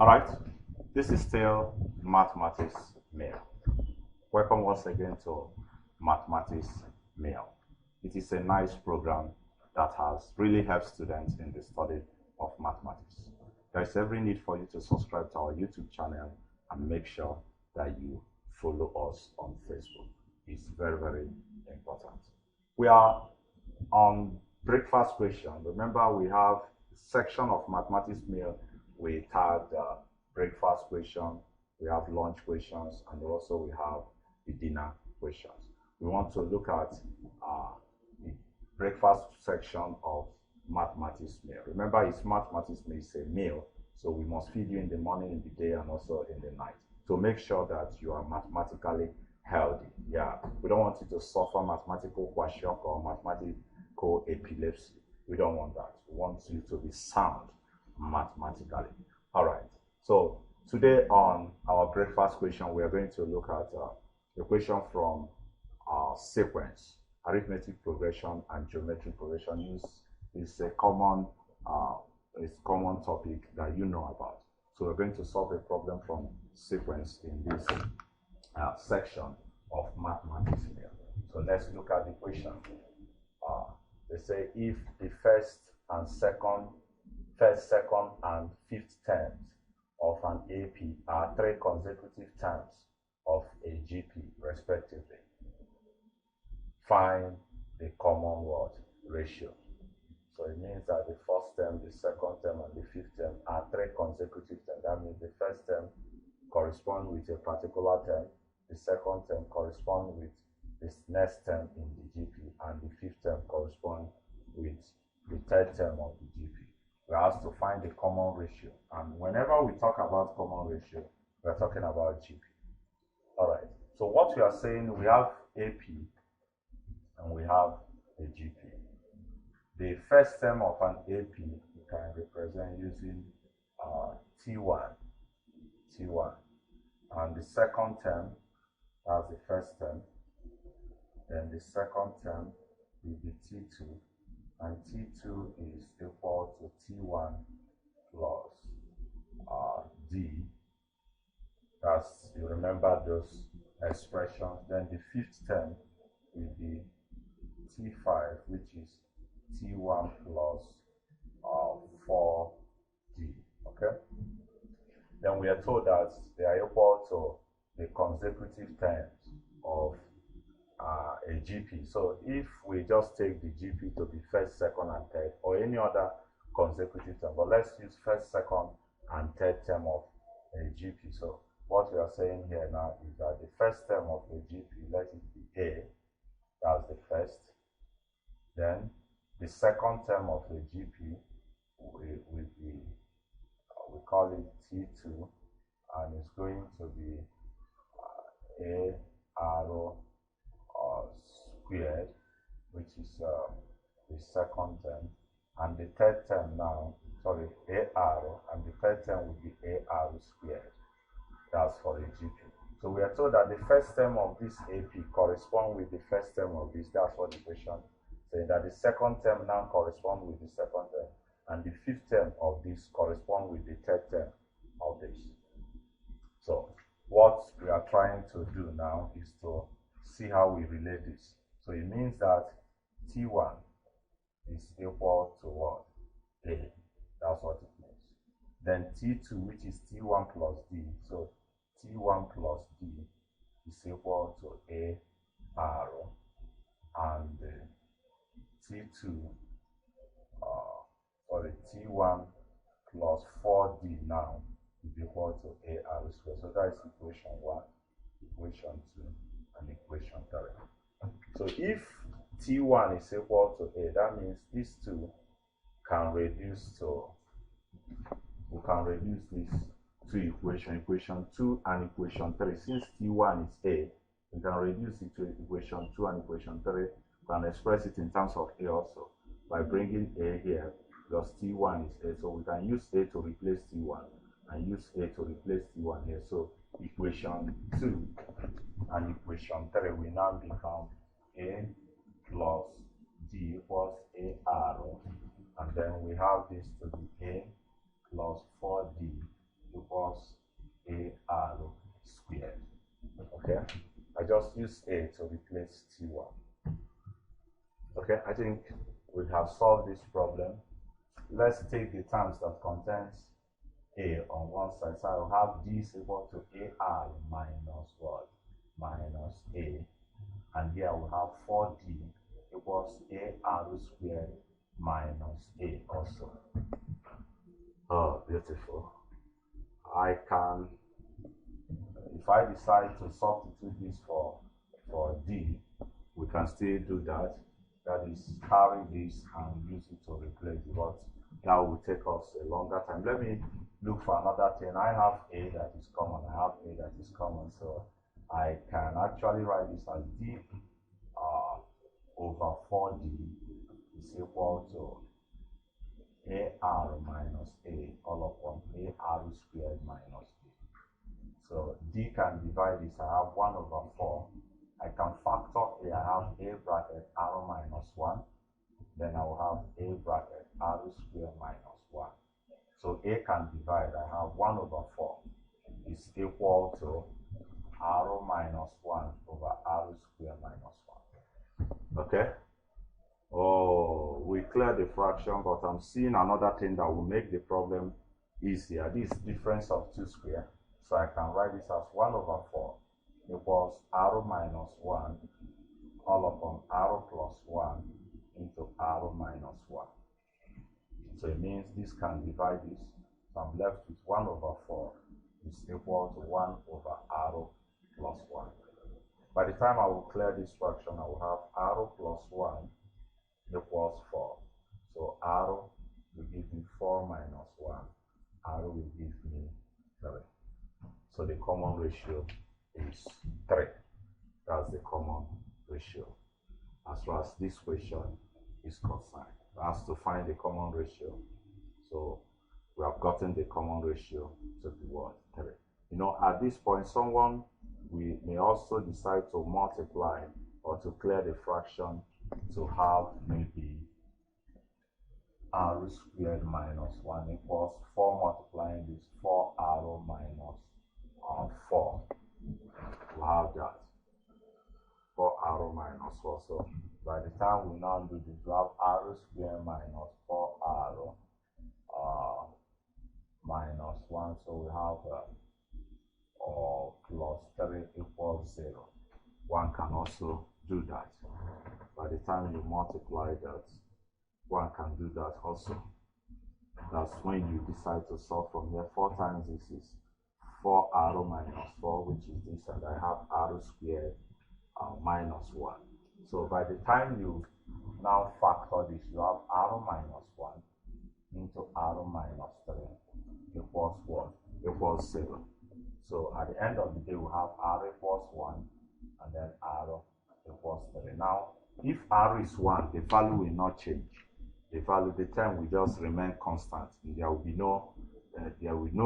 All right, this is still Mathematics Mail. Welcome once again to Mathematics Mail. It is a nice program that has really helped students in the study of mathematics. There is every need for you to subscribe to our YouTube channel and make sure that you follow us on Facebook. It's very, very important. We are on breakfast question. Remember, we have a section of Mathematics Mail. We tagged breakfast question, we have lunch questions, and also we have the dinner questions. We want to look at the breakfast section of Mathematics Mail. Remember, it's Mathematics Mail, it's a meal, so we must feed you in the morning, in the day, and also in the night to make sure that you are mathematically healthy. Yeah, we don't want you to suffer mathematical kwashiorkor or mathematical epilepsy. We don't want that. We want you to be sound mathematically. All right. So today on our breakfast question, we are going to look at a question from sequence, arithmetic progression, and geometric progression. Is a common topic that you know about. So we're going to solve a problem from sequence in this section of Mathematics Mail. So let's look at the question. They say if the first, second, and fifth terms of an AP are three consecutive terms of a GP, respectively, find the common word ratio. So it means that the first term, the second term, and the fifth term are three consecutive terms. That means the first term corresponds with a particular term, the second term corresponds with this next term in the GP, and the fifth term corresponds with the third term of the GP. We have to find the common ratio, and whenever we talk about common ratio, we're talking about GP. All right, so what we are saying, we have AP and we have a GP. The first term of an AP we can represent using T1, and the second term, that's the first term, then the second term will be T2, and T2 is equal to T1 plus D. That's, you remember those expressions. Then the fifth term will be T5, which is T1 plus 4D. Okay? Then we are told that they are equal to the consecutive terms of a GP. So if we just take the GP to be first, second, and third, or any other consecutive term, but let's use first, second, and third term of a GP. So what we are saying here now is that the first term of the GP, let it be A, that's the first. Then the second term of the GP will be, we call it T2, and it's going to be A arrow squared, which is the second term, and the third term now, sorry, A arrow, and the third term will be A arrow squared. That's for the GP. So we are told that the first term of this AP corresponds with the first term of this. That's what the question says, that the second term now corresponds with the second term, and the fifth term of this corresponds with the third term of this. So what we are trying to do now is to see how we relate this. So it means that T1 is equal to what? A. That's what it means. Then T2, which is T1 plus D. So T1 plus D is equal to A arrow, and T2, T1 plus 4D now is equal to A arrow squared. So that is equation 1, equation 2, and equation 3. So if T1 is equal to A, that means these two can reduce to, we can reduce these two equations, equation 2 and equation 3. Since T1 is A, we can reduce it to equation 2 and equation 3. We can express it in terms of A also by bringing A here, because T1 is A. So we can use A to replace T1 and use A to replace T1 here. So equation 2 and equation 3 will now become A plus D equals A arrow, and then we have this to be A plus 4D equals AR squared. Okay, I just use A to replace T1. Okay, I think we have solved this problem. Let's take the terms that contains A on one side. So I'll have D is equal to AR minus what? Minus A. And here we have 4D equals AR squared minus A also. Oh, beautiful. I can, if I decide to substitute this for D, we can still do that. That is, carry this and use it to replace it, but that will take us a longer time. Let me look for another thing. I have A that is common, I have A that is common, so I can actually write this as D over 4D is equal to AR minus A all upon AR squared minus D. So D can divide this. I have 1 over 4. I can factor A. I have A bracket R minus 1. Then I will have A bracket R squared minus 1. So A can divide. I have 1 over 4 is equal to R minus 1 over R squared minus 1. Okay? Oh, we cleared the fraction, but I'm seeing another thing that will make the problem easier. This difference of 2 squared. So I can write this as 1 over 4 equals R minus 1 all upon R plus 1 into R minus 1. So it means this can divide this. So I'm left with 1 over 4 is equal to 1 over R plus 1. By the time I will clear this fraction, I will have R plus 1 equals 4. So R will give me 4 minus 1. R will give me 3. So the common ratio is 3. That's the common ratio. As far as this question is concerned, it has to find the common ratio. So we have gotten the common ratio to be what? 3. You know, at this point, we may also decide to multiply or to clear the fraction to have maybe R squared minus 1 equals 4 multiplying this 4R minus 4. We'll have that 4R minus 4. So by the time we now do this, we have R squared minus 4R minus 1. So we have plus 3 equals 0. One can also do that. By the time you multiply that, one can do that also. That's when you decide to solve from here. 4 times this is 4R minus 4, which is this, and I have R squared minus 1. So by the time you now factor this, you have R minus 1 into R minus 3 equals what? Equals 0. So at the end of the day, we have R equals 1 and then R equals 3. Now, if R is 1, the value will not change. The value, the term will just remain constant. There will be no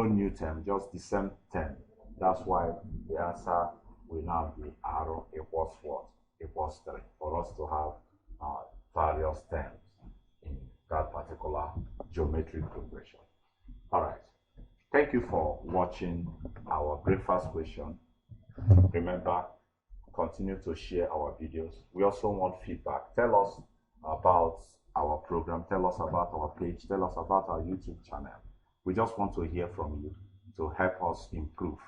new term, just the same term. That's why the answer will now be R equals what? Equals 3, for us to have various terms in that particular geometric progression. All right. Thank you for watching our breakfast question. Remember, continue to share our videos. We also want feedback. Tell us about our program. Tell us about our page. Tell us about our YouTube channel. We just want to hear from you to help us improve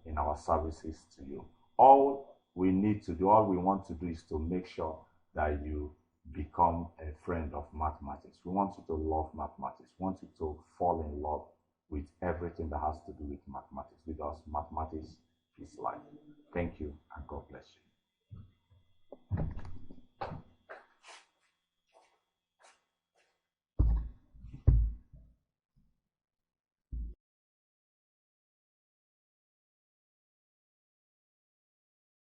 in our services to you. All we need to do, all we want to do is to make sure that you become a friend of mathematics. We want you to love mathematics. We want you to fall in love with everything that has to do with mathematics, because mathematics is life. Thank you, and God bless you.